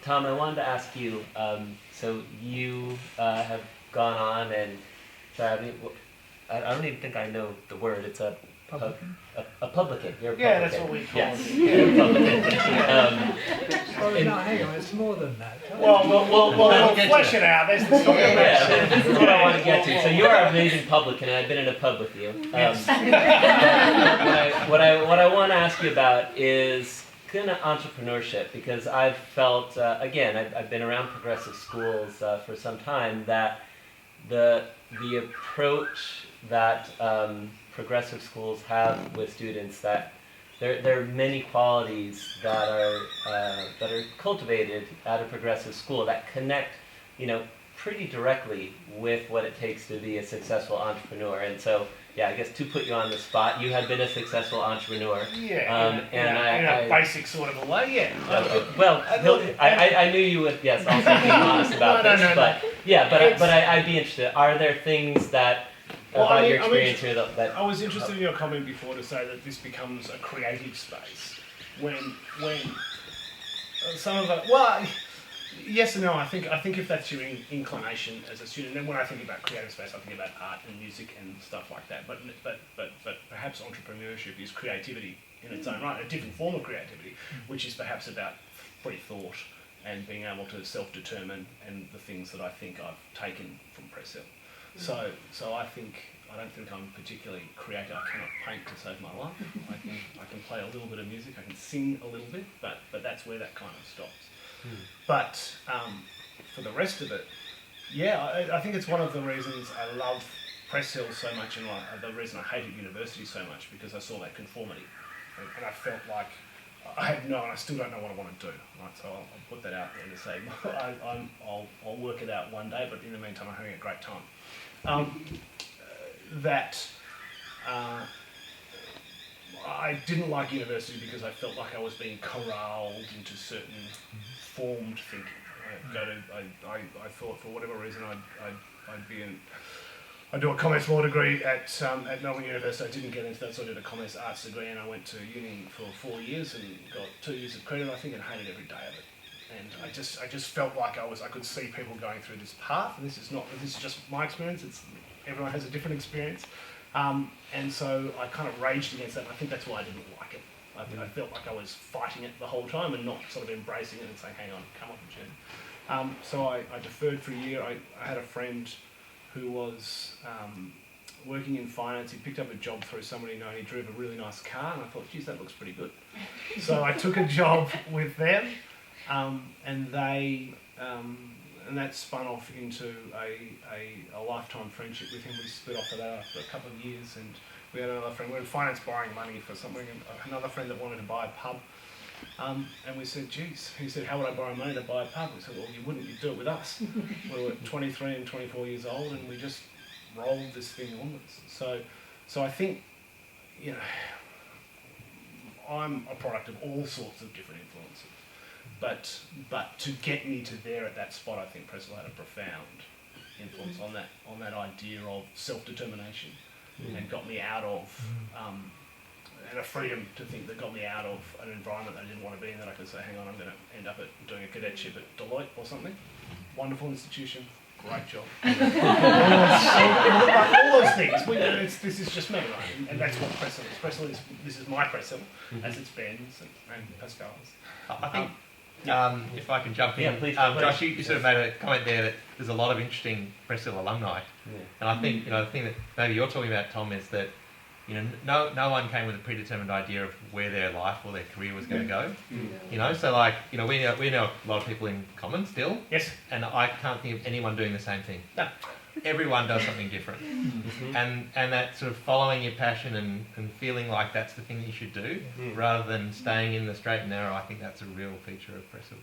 Tom, I wanted to ask you, so you have gone on and, sorry, I mean, I don't even think I know the word, it's a publican. A publican. You're a publican. Yeah, that's what we call yes. it. You're a publican. No, hang on, it's more than that. Well, we'll flesh it out. This is what I want to get to. So you are an amazing publican, and I've been in a pub with you. Yes. What I want to ask you about is kind of entrepreneurship, because I've felt, again, I've been around progressive schools for some time, that the approach that progressive schools have with students, that there are many qualities that are cultivated at a progressive school that connect, pretty directly with what it takes to be a successful entrepreneur. And so, yeah, I guess to put you on the spot, you have been a successful entrepreneur. Yeah, in a basic sort of a way, yeah. Well, I knew you would, yes, also be honest about this, but yeah, but I'd be interested. Are there things that about your experience here that I was interested in your comment before to say that this becomes a creative space when some of it. Well, yes and no. I think if that's your inclination as a student, then when I think about creative space, I think about art and music and stuff like that. But perhaps entrepreneurship is creativity in its own right, a different form of creativity, which is perhaps about free thought and being able to self-determine, and the things that I think I've taken from Press Hill. So I don't think I'm particularly creative. I cannot paint to save my life. I can play a little bit of music. I can sing a little bit, but that's where that kind of stops. But for the rest of it, yeah, I think it's one of the reasons I love Press Hill so much, and the reason I hated university so much, because I saw that conformity, and I felt like I still don't know what I want to do. Right, so I'll put that out there to say I'll work it out one day. But in the meantime, I'm having a great time. I didn't like university because I felt like I was being corralled into certain formed thinking. I thought for whatever reason I'd do a commerce law degree at Melbourne University. I didn't get into that, so I did a commerce arts degree, and I went to uni for 4 years and got 2 years of credit, I think, and hated every day of it. And I just felt like I could see people going through this path, and this is just my experience. Everyone has a different experience, and so I kind of raged against that. And I think that's why I didn't like it. I felt like I was fighting it the whole time and not sort of embracing it and saying, "Hang on, come on, Jen." So I deferred for a year. I had a friend who was working in finance. He picked up a job through somebody he knew, and he drove a really nice car, and I thought, geez, that looks pretty good. So I took a job with them, and that spun off into a lifetime friendship with him. We split off of that after a couple of years, and we had another friend. We were in finance borrowing money for something, and another friend that wanted to buy a pub. And we said, geez, he said, how would I borrow money to buy a pub? We said, well, you wouldn't, you'd do it with us. We were 23 and 24 years old, and we just rolled this thing onwards. So I think, I'm a product of all sorts of different influences. But to get me to there at that spot, I think Press Hill had a profound influence on that idea of self-determination, and got me out of and a freedom to think that got me out of an environment that I didn't want to be in, that I could say, hang on, I'm going to end up doing a cadetship at Deloitte or something. Wonderful institution, great job. all those things. This is just me, right? And that's what Press Hill is. Press Hill is, this is my Press Hill, as it's Ben's and Pascal's. I think, if I can jump in, yeah, please, Josh, you sort of made a comment there that there's a lot of interesting Press Hill alumni, and I think the thing that maybe you're talking about, Tom, is that no one came with a predetermined idea of where their life or their career was going to go. So we know a lot of people in common still. Yes. And I can't think of anyone doing the same thing. No. Everyone does something different. And that sort of following your passion and feeling like that's the thing that you should do, rather than staying in the straight and narrow, I think that's a real feature of Press Hill.